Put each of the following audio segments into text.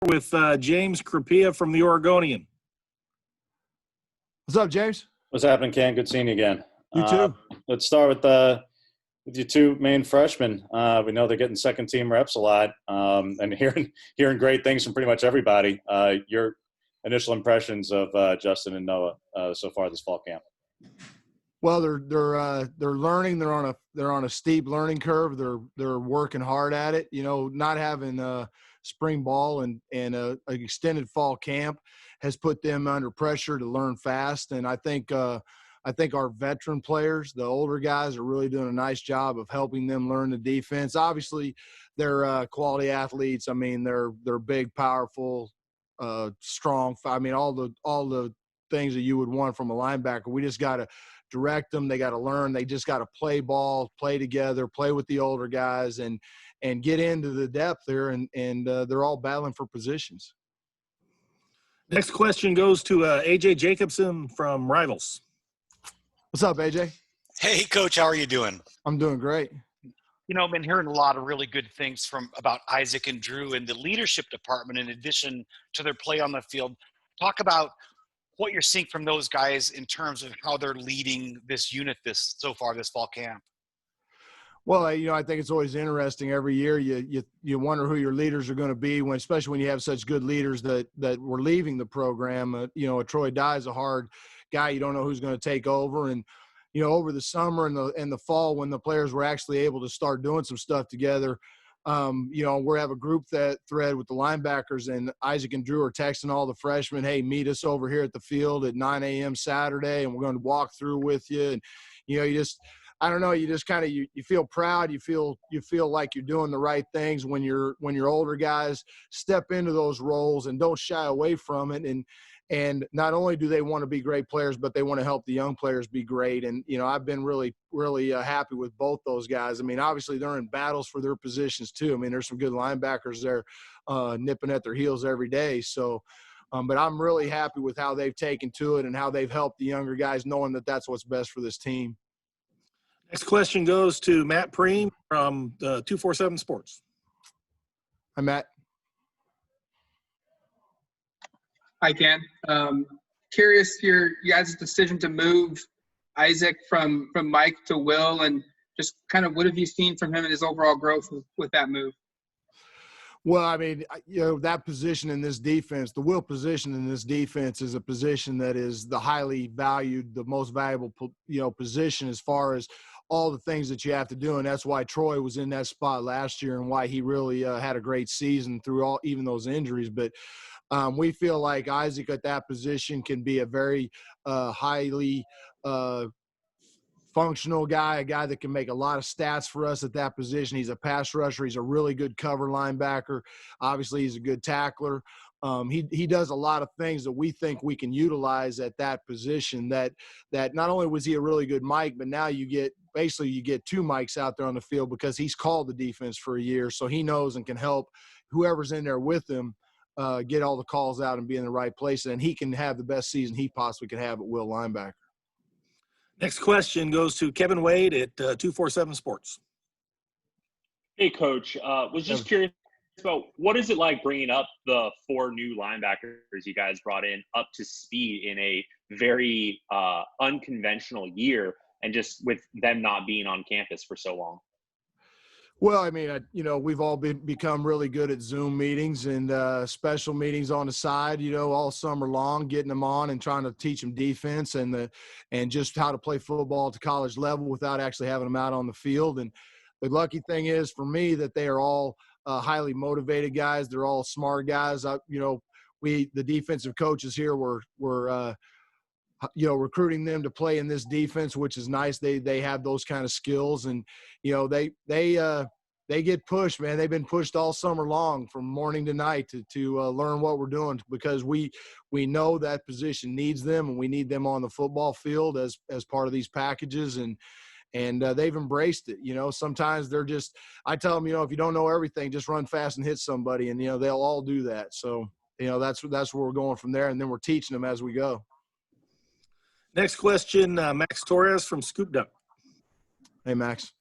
with James Krapia from the Oregonian. What's up, James? What's happening, Ken? Good seeing you again. You too. Let's start with your two main freshmen. We know they're getting second-team reps a lot, and hearing great things from pretty much everybody. Your initial impressions of Justin and Noah so far this fall camp? Well, they're learning. They're on a steep learning curve. They're working hard at it. You know, not having spring ball and an extended fall camp has put them under pressure to learn fast. And I think our veteran players, the older guys, are really doing a nice job of helping them learn the defense. Obviously, they're quality athletes. I mean, they're big, powerful, strong. I mean, all the things that you would want from a linebacker. We just got to direct them. They got to learn. They just got to play ball, play together, play with the older guys, and get into the depth there. And they're all battling for positions. Next question goes to AJ Jacobson from Rivals. What's up, AJ? Hey, Coach. How are you doing? I'm doing great. You know, I've been hearing a lot of really good things about Isaac and Drew in the leadership department in addition to their play on the field. Talk about what you're seeing from those guys in terms of how they're leading this unit so far this fall camp. Well, you know, I think it's always interesting. Every year you wonder who your leaders are going to be, especially when you have such good leaders that were leaving the program. You know, Troy Dye is a hard guy. You don't know who's going to take over. And, you know, over the summer and the fall when the players were actually able to start doing some stuff together, you know, we have a group thread with the linebackers, and Isaac and Drew are texting all the freshmen, hey, meet us over here at the field at 9 a.m. Saturday, and we're going to walk through with you. And, you know, I don't know, you just kind of, you feel proud. You feel like you're doing the right things when your older guys step into those roles and don't shy away from it. And not only do they want to be great players, but they want to help the young players be great. And, you know, I've been really, really happy with both those guys. I mean, obviously they're in battles for their positions too. I mean, there's some good linebackers there nipping at their heels every day. So, but I'm really happy with how they've taken to it and how they've helped the younger guys, knowing that that's what's best for this team. Next question goes to Matt Preem from 247 Sports. Hi, Matt. Hi, Ken. Curious your guys' decision to move Isaac from Mike to Will, and just kind of what have you seen from him and his overall growth with that move? Well, I mean, you know, that position in this defense, the Will position in this defense is a position that is the highly valued, the most valuable, you know, position as far as all the things that you have to do. And that's why Troy was in that spot last year and why he really had a great season through even those injuries. But we feel like Isaac at that position can be a very highly functional guy, a guy that can make a lot of stats for us at that position. He's a pass rusher. He's a really good cover linebacker. Obviously, he's a good tackler. He does a lot of things that we think we can utilize at that position. That not only was he a really good Mike, but now you get two Mikes out there on the field because he's called the defense for a year, so he knows and can help whoever's in there with him get all the calls out and be in the right place, and he can have the best season he possibly can have at Will linebacker. Next question goes to Kevin Wade at 247 Sports. Hey, Coach. Was just curious about what is it like bringing up the 4 new linebackers you guys brought in up to speed in a very unconventional year, and just with them not being on campus for so long? Well, I mean, you know, we've all become really good at Zoom meetings and special meetings on the side, you know, all summer long, getting them on and trying to teach them defense and just how to play football at the college level without actually having them out on the field. And the lucky thing is for me that they are all highly motivated guys. They're all smart guys. You know, the defensive coaches here were you know, recruiting them to play in this defense, which is nice. They have those kind of skills, and you know, they get pushed, man. They've been pushed all summer long from morning to night to learn what we're doing, because we know that position needs them, and we need them on the football field as part of these packages, and they've embraced it. You know, sometimes they're just, I tell them, you know, if you don't know everything, just run fast and hit somebody, and you know, they'll all do that. So, you know, that's where we're going from there, and then we're teaching them as we go. Next question, Max Torres from Scoop Duck. Hey, Max.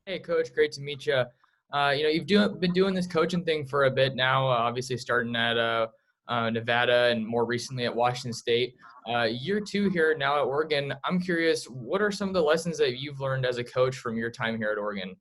Hey, Coach. Great to meet you. You've been doing this coaching thing for a bit now, obviously starting at Nevada and more recently at Washington State. Year 2 here now at Oregon. I'm curious, what are some of the lessons that you've learned as a coach from your time here at Oregon?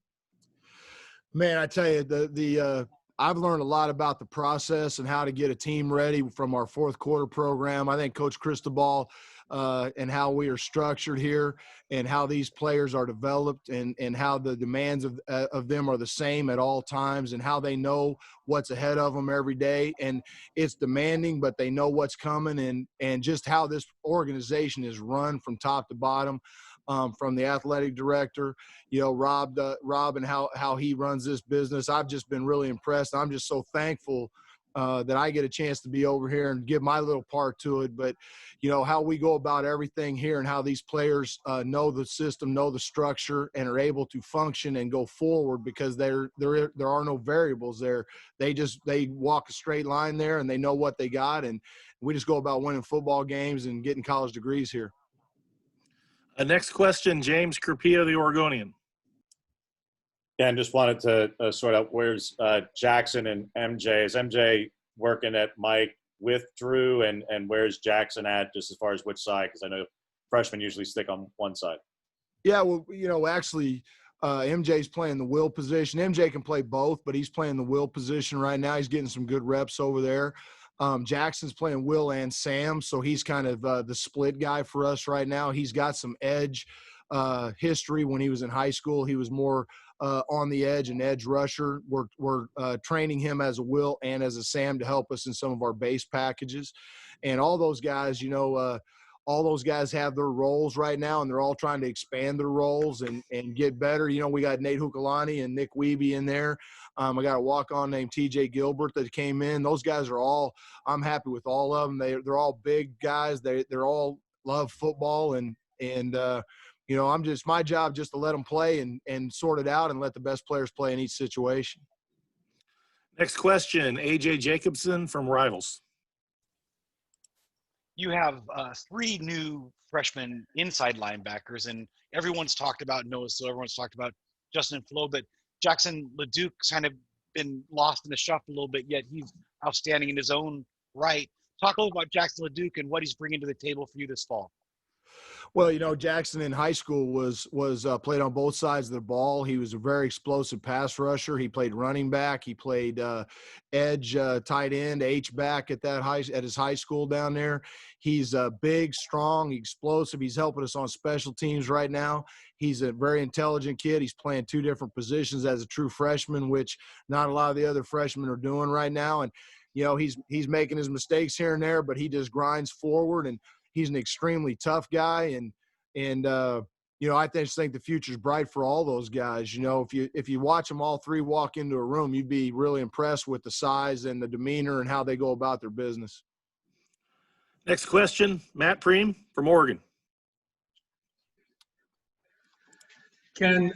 Man, I tell you, I've learned a lot about the process and how to get a team ready from our fourth quarter program. I think Coach Cristobal and how we are structured here and how these players are developed and how the demands of them are the same at all times and how they know what's ahead of them every day. And it's demanding, but they know what's coming and just how this organization is run from top to bottom. From the athletic director, Rob and how he runs this business. I've just been really impressed. I'm just so thankful that I get a chance to be over here and give my little part to it. But, how we go about everything here and how these players know the system, know the structure, and are able to function and go forward because there are no variables there. They walk a straight line there and they know what they got. And we just go about winning football games and getting college degrees here. Next question, James Carpia, the Oregonian. Yeah, and just wanted to sort out where's Jackson and MJ. Is MJ working at Mike with Drew, and where's Jackson at, just as far as which side? Because I know freshmen usually stick on one side. Yeah, well, actually, MJ's playing the will position. MJ can play both, but he's playing the will position right now. He's getting some good reps over there. Jackson's playing Will and Sam, so he's kind of the split guy for us right now. He's got some edge history. When he was in high school, he was more on the edge, an edge rusher. We're training him as a Will and as a Sam to help us in some of our base packages. And all those guys, all those guys have their roles right now, and they're all trying to expand their roles and get better. We got Nate Hukalani and Nick Wiebe in there. I got a walk-on named TJ Gilbert that came in. Those guys are all – I'm happy with all of them. They're all big guys. They're all love football, and I'm just – my job just to let them play and sort it out and let the best players play in each situation. Next question, AJ Jacobson from Rivals. You have 3 new freshman inside linebackers, and everyone's talked about Noah Still, everyone's talked about Justin Flo, but Jackson LaDuke's kind of been lost in the shuffle a little bit, yet he's outstanding in his own right. Talk a little about Jackson LaDuke and what he's bringing to the table for you this fall. Well, Jackson in high school was played on both sides of the ball. He was a very explosive pass rusher. He played running back. He played edge, tight end, H-back at his high school down there. He's big, strong, explosive. He's helping us on special teams right now. He's a very intelligent kid. He's playing 2 different positions as a true freshman, which not a lot of the other freshmen are doing right now. And, he's making his mistakes here and there, but he just grinds forward, and he's an extremely tough guy. And I just think the future's bright for all those guys. If you watch them all 3 walk into a room, you'd be really impressed with the size and the demeanor and how they go about their business. Next question, Matt Preem from Oregon. Ken,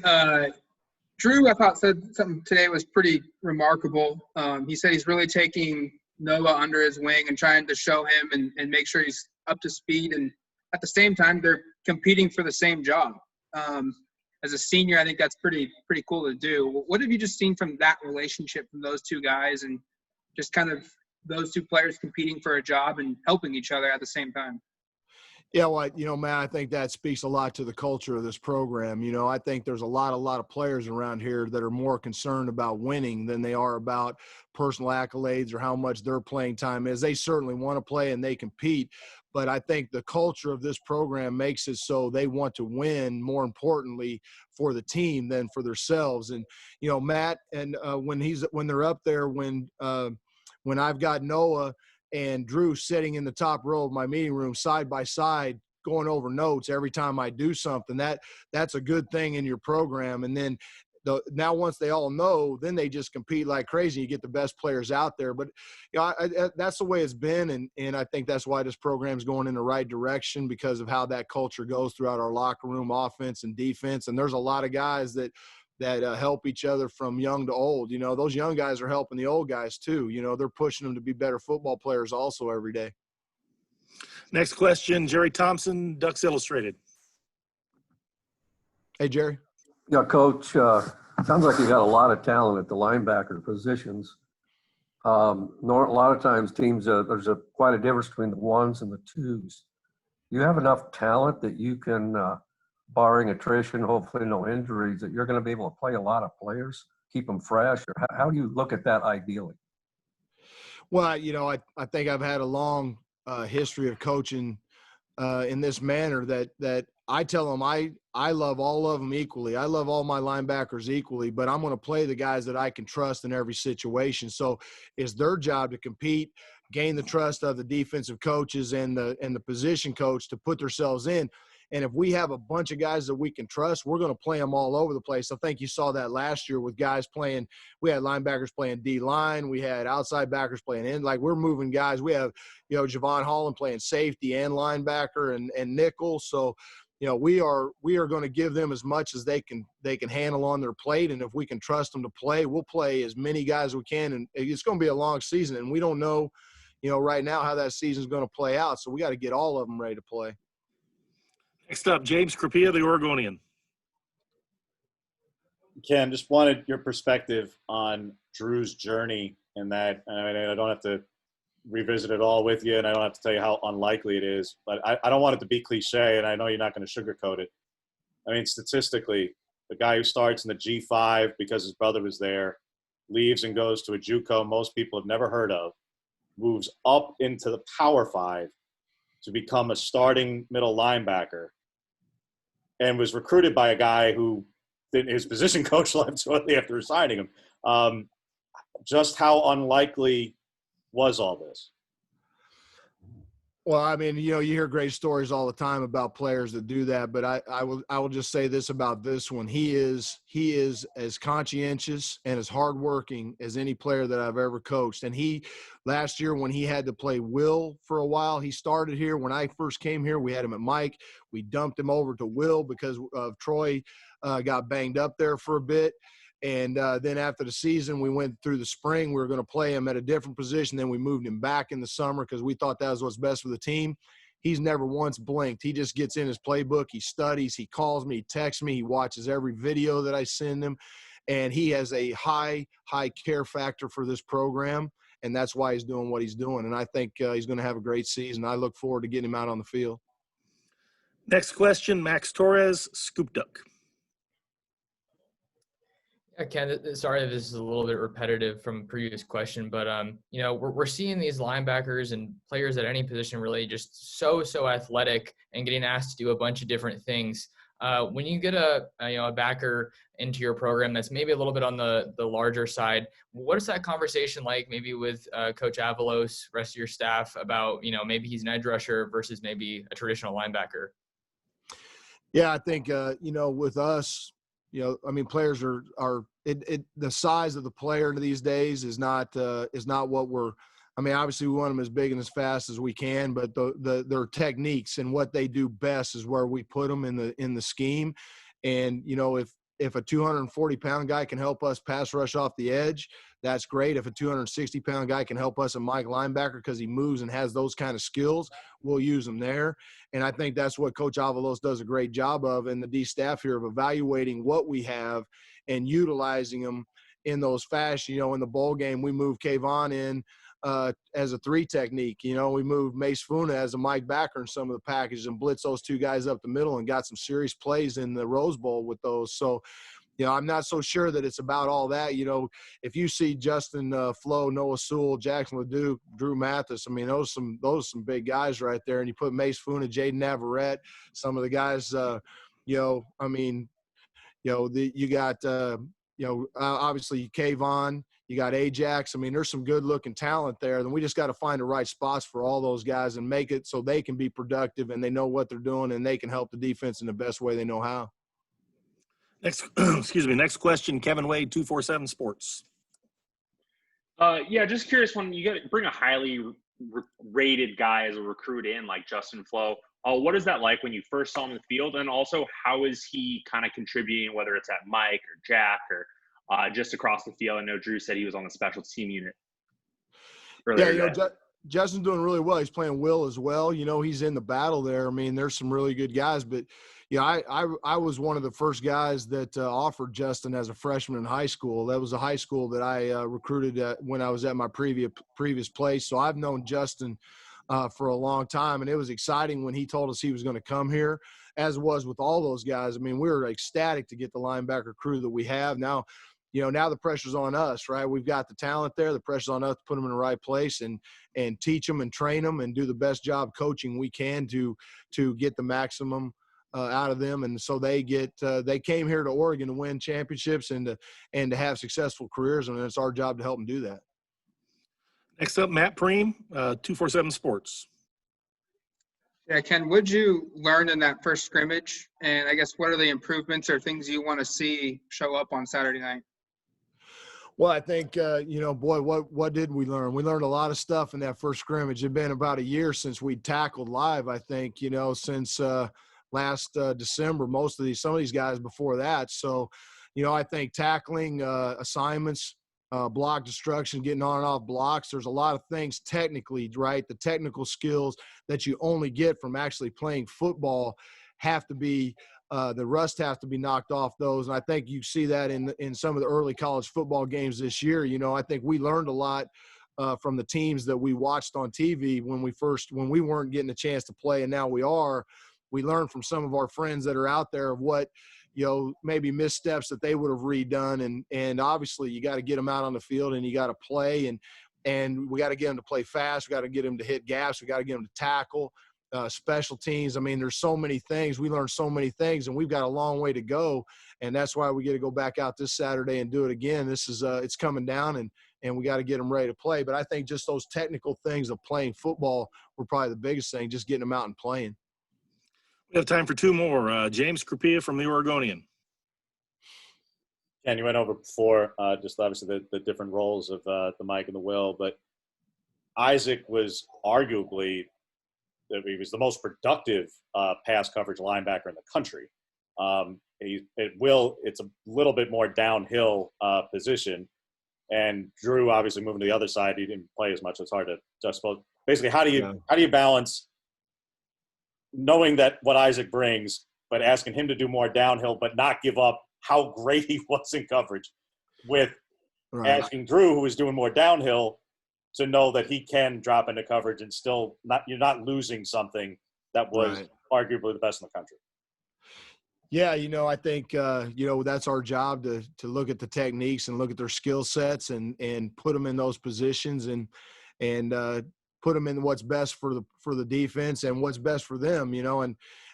Drew, I thought said something today was pretty remarkable. He said he's really taking Noah under his wing and trying to show him and make sure he's up to speed. And at the same time, they're competing for the same job. As a senior, I think that's pretty cool to do. What have you just seen from that relationship from those 2 guys and just kind of those 2 players competing for a job and helping each other at the same time? Yeah, well, Matt, I think that speaks a lot to the culture of this program. I think there's a lot of players around here that are more concerned about winning than they are about personal accolades or how much their playing time is. They certainly want to play and they compete, but I think the culture of this program makes it so they want to win, more importantly, for the team than for themselves. And, Matt, and when they're up there, when I've got Noah and Drew sitting in the top row of my meeting room side by side going over notes every time I do something, that's a good thing in your program. And then now once they all know, then they just compete like crazy. You get the best players out there. But that's the way it's been, and I think that's why this program's going in the right direction because of how that culture goes throughout our locker room, offense and defense. And there's a lot of guys that help each other from young to old. Those young guys are helping the old guys too. They're pushing them to be better football players also every day. Next question, Jerry Thompson, Ducks Illustrated. Hey, Jerry. Yeah, Coach, Sounds like you got a lot of talent at the linebacker positions. A lot of times teams, there's quite a difference between the ones and the twos. You have enough talent that you can, barring attrition, hopefully no injuries, that you're going to be able to play a lot of players, keep them fresh? Or how do you look at that ideally? Well, I think I've had a long history of coaching in this manner that I tell them I love all of them equally. I love all my linebackers equally, but I'm going to play the guys that I can trust in every situation. So it's their job to compete, gain the trust of the defensive coaches and the position coach to put themselves in. And if we have a bunch of guys that we can trust, we're going to play them all over the place. I think you saw that last year with guys playing. We had linebackers playing D-line. We had outside backers playing in. Like, we're moving guys. We have, Javon Holland playing safety and linebacker and nickel. So, we are going to give them as much as they can handle on their plate. And if we can trust them to play, we'll play as many guys as we can. And it's going to be a long season. And we don't know, right now how that season is going to play out. So we got to get all of them ready to play. Next up, James Crapia, the Oregonian. Ken, just wanted your perspective on Drew's journey in that. I mean, I don't have to revisit it all with you, and I don't have to tell you how unlikely it is, but I don't want it to be cliche, and I know you're not going to sugarcoat it. I mean, statistically, the guy who starts in the G5 because his brother was there, leaves and goes to a JUCO most people have never heard of, moves up into the Power 5 to become a starting middle linebacker, and was recruited by a guy who his position coach left shortly after signing him. Just how unlikely was all this? Well, I mean, you hear great stories all the time about players that do that, but I will just say this about this one. He is as conscientious and as hardworking as any player that I've ever coached. And last year when he had to play Will for a while, he started here. When I first came here, we had him at Mike. We dumped him over to Will because of Troy got banged up there for a bit. And then after the season, we went through the spring. We were going to play him at a different position. Then we moved him back in the summer because we thought that was what's best for the team. He's never once blinked. He just gets in his playbook. He studies. He calls me. He texts me. He watches every video that I send him. And he has a high care factor for this program. And that's why he's doing what he's doing. And I think he's going to have a great season. I look forward to getting him out on the field. Next question, Max Torres, Scoop Duck. Yeah, Ken, sorry if this is a little bit repetitive from a previous question, but we're seeing these linebackers and players at any position really just so athletic and getting asked to do a bunch of different things. When you get a backer into your program that's maybe a little bit on the larger side, what is that conversation like maybe with Coach Avalos, rest of your staff about, maybe he's an edge rusher versus maybe a traditional linebacker? Yeah, I think, with us, players are the size of the player these days is not what we're. Obviously we want them as big and as fast as we can, but their techniques and what they do best is where we put them in the scheme. And if a 240-pound guy can help us pass rush off the edge, that's great. If a 260-pound guy can help us at Mike linebacker because he moves and has those kind of skills, we'll use him there. And I think that's what Coach Avalos does a great job of, and the D staff here, of evaluating what we have and utilizing them in those fashion. In the bowl game, we moved Kayvon in as a 3 technique. We moved Mace Funa as a Mike backer in some of the packages and blitz those 2 guys up the middle and got some serious plays in the Rose Bowl with those. So, I'm not so sure that it's about all that. If you see Justin Flo, Noah Sewell, Jackson LaDuke, Drew Mathis, those are some big guys right there. And you put Mace Funa, Jaden Navarrete, some of the guys, you got, obviously Kayvon, you got Ajax. There's some good looking talent there. And we just got to find the right spots for all those guys and make it so they can be productive and they know what they're doing and they can help the defense in the best way they know how. Next question, Kevin Wade, 247 Sports. Just curious, when you bring a highly rated guy as a recruit in, like Justin Flo, what is that like when you first saw him in the field? And also, how is he kind of contributing, whether it's at Mike or Jack or just across the field? I know Drew said he was on the special team unit earlier. Justin's doing really well. He's playing Will as well. He's in the battle there. There's some really good guys, but, I was one of the first guys that offered Justin as a freshman in high school. That was a high school that I recruited when I was at my previous place. So I've known Justin for a long time, and it was exciting when he told us he was going to come here, as was with all those guys. I mean, we were ecstatic to get the linebacker crew that we have now. Now the pressure's on us, right? We've got the talent there. The pressure's on us to put them in the right place and teach them and train them and do the best job coaching we can to get the maximum out of them. And so they came here to Oregon to win championships and to have successful careers, and it's our job to help them do that. Next up, Matt Preem, 247 Sports. Yeah, Ken, what'd you learn in that first scrimmage? And I guess what are the improvements or things you want to see show up on Saturday night? Well, I think, what did we learn? We learned a lot of stuff in that first scrimmage. It'd been about a year since we tackled live, I think, since last December, some of these guys before that. So, I think tackling assignments, block destruction, getting on and off blocks, there's a lot of things technically, right? The technical skills that you only get from actually playing football have to be the rust has to be knocked off those. And I think you see that in some of the early college football games this year. I think we learned a lot from the teams that we watched on TV when we weren't getting a chance to play, and now we are. We learned from some of our friends that are out there of what, maybe missteps that they would have redone. And obviously you got to get them out on the field and you got to play and we got to get them to play fast. We got to get them to hit gaps. We got to get them to tackle. Special teams. I mean, there's so many things. We learned so many things, and we've got a long way to go. And that's why we get to go back out this Saturday and do it again. This is it's coming down, and we got to get them ready to play. But I think just those technical things of playing football were probably the biggest thing, just getting them out and playing. We have time for two more. James Krupia from the Oregonian. Ken, you went over before, just obviously the different roles of the Mike and the Will, but Isaac was arguably he was the most productive pass coverage linebacker in the country. It's a little bit more downhill position, and Drew obviously moving to the other side. He didn't play as much. So it's hard to just suppose. Basically, how do you balance knowing that what Isaac brings, but asking him to do more downhill, but not give up how great he was in coverage, with asking Drew, who is doing more downhill, to know that he can drop into coverage and still you're not losing something that was arguably the best in the country. Yeah, I think that's our job to look at the techniques and look at their skill sets and put them in those positions and put them in what's best for the defense and what's best for them.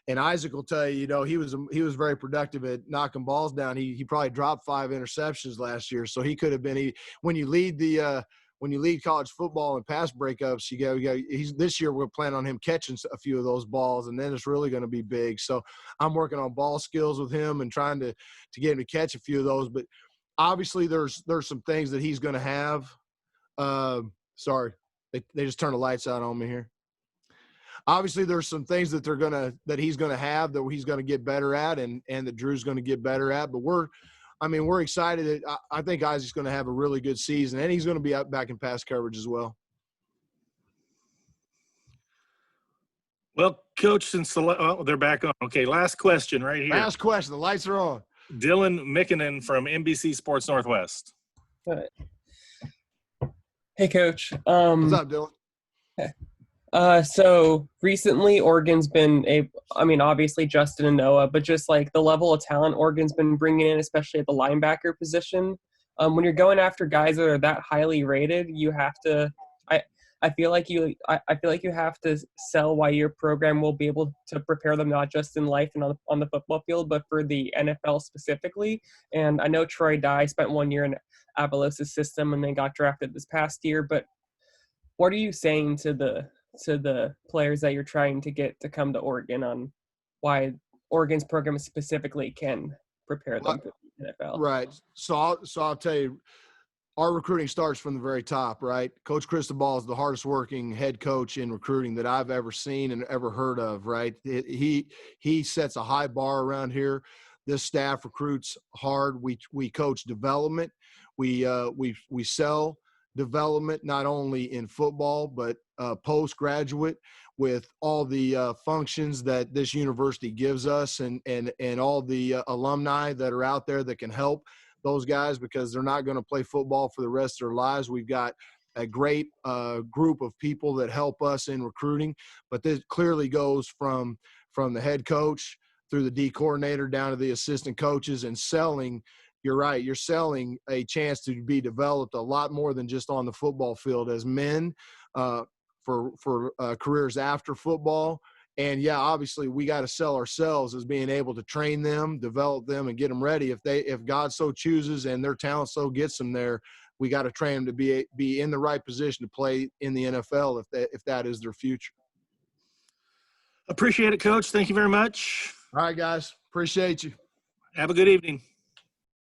And Isaac will tell you, he was very productive at knocking balls down. He probably dropped 5 interceptions last year, so he could have been. When you lead college football in pass breakups, this year we're planning on him catching a few of those balls, and then it's really going to be big. So I'm working on ball skills with him and trying to get him to catch a few of those. But obviously there's some things that he's going to have. Sorry, they just turned the lights out on me here. Obviously there's some things that he's going to have that he's going to get better at, and that Drew's going to get better at. But we're excited. I think Isaac's going to have a really good season, and he's going to be back in pass coverage as well. Well, Coach, they're back on. Okay, last question right here. Last question. The lights are on. Dylan Mikkonen from NBC Sports Northwest. Hey, Coach. What's up, Dylan? Hey. So recently Oregon's been obviously Justin and Noah, but just like the level of talent Oregon's been bringing in, especially at the linebacker position. When you're going after guys that are that highly rated, you have to, I feel like you have to sell why your program will be able to prepare them not just in life and on the football field, but for the NFL specifically. And I know Troy Dye spent 1 year in Avalos' system and then got drafted this past year, but what are you saying to the players that you're trying to get to come to Oregon on why Oregon's program specifically can prepare them for the NFL? Right. So I'll tell you, our recruiting starts from the very top, right? Coach Cristobal is the hardest working head coach in recruiting that I've ever seen and ever heard of, right? He sets a high bar around here. This staff recruits hard. We coach development. We sell development, not only in football, but postgraduate, with all the functions that this university gives us, and all the alumni that are out there that can help those guys, because they're not going to play football for the rest of their lives. We've got a great group of people that help us in recruiting, but this clearly goes from the head coach through the D coordinator down to the assistant coaches, and selling. You're right. You're selling a chance to be developed a lot more than just on the football field as men, for careers after football. And yeah, obviously we got to sell ourselves as being able to train them, develop them, and get them ready. If God so chooses and their talent so gets them there, we got to train them to be in the right position to play in the NFL if that is their future. Appreciate it, Coach. Thank you very much. All right, guys. Appreciate you. Have a good evening.